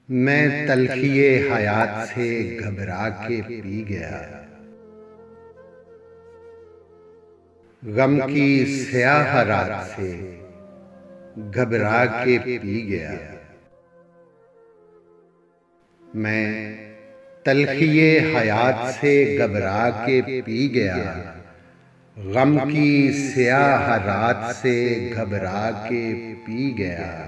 میں تلخی حیات سے گھبرا کے پی گیا، غم کی سیاہ رات سے گھبرا کے پی گیا۔ میں تلخی حیات سے گھبرا کے پی گیا، غم کی سیاہ رات سے گھبرا کے پی گیا۔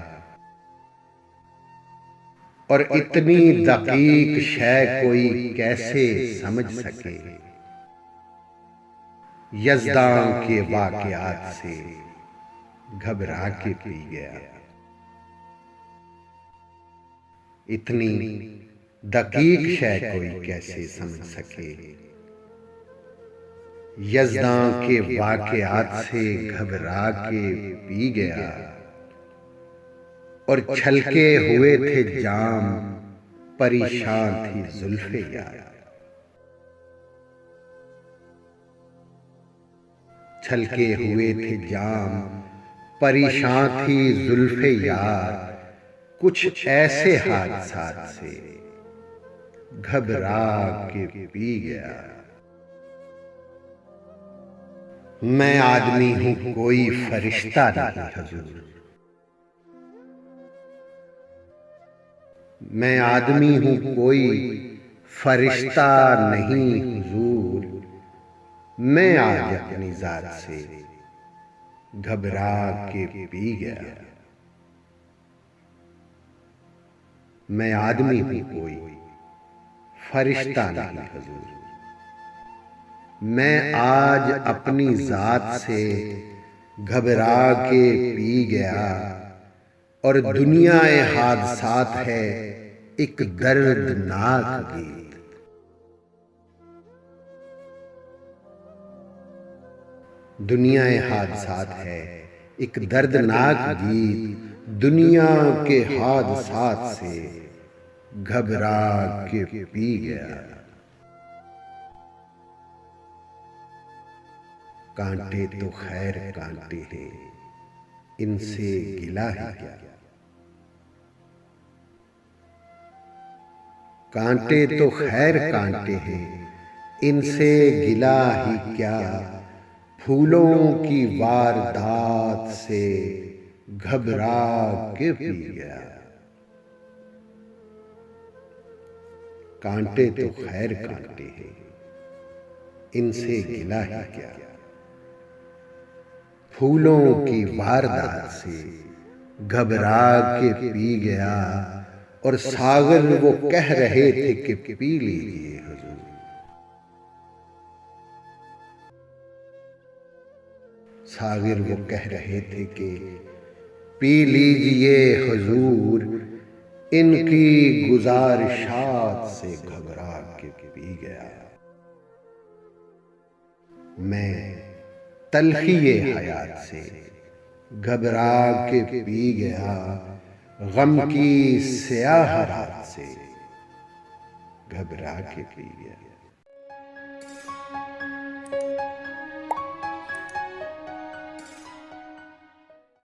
اور اتنی دقیق شے کوئی کیسے سمجھ سکے، یزداں کے واقعات سے گھبرا کے پی گیا۔ اتنی دقیق شے کوئی کیسے سمجھ سکے، یزداں کے واقعات سے گھبرا کے پی گیا۔ اور چھلکے ہوئے تھے جام، پریشان تھی زلف یار۔ چھلکے ہوئے تھے جام، پریشان تھی زلف یار، کچھ ایسے حادثات سے گھبرا کے پی گیا۔ میں آدمی ہوں کوئی فرشتہ نہیں حضور، میں آدمی ہوں کوئی فرشتہ نہیں حضور، میں آج اپنی ذات سے گھبرا کے پی گیا۔ میں آدمی ہوں کوئی فرشتہ نہیں حضور، میں آج اپنی ذات سے گھبرا کے پی گیا۔ اور دنیا حادثات ہے ایک دردناک گیت، دنیا حادثات ہے ایک دردناک گیت، دنیا کے حادثات سے گھبرا کے پی گیا۔ کانٹے تو خیر کانٹے ہیں، ان سے گلہ ہے کیا، کانٹے تو خیر کانٹے ہیں، ان سے گلہ ہی کیا، پھولوں کی واردات سے گھبرا کے پی گیا۔ کانٹے تو خیر کانٹے ہیں، ان سے گلہ ہی کیا، پھولوں کی واردات سے گھبرا کے پی گیا۔ اور ساغر وہ کہہ رہے تھے کہ پی لیجئے حضور، ساغر وہ کہہ رہے تھے کہ پی لیجئے حضور، ان کی گزارشات سے گھبرا کے پی گیا۔ میں تلخی حیات سے گھبرا کے پی گیا، غم کی سیاہ رات سے گھبرا کے پی گیا۔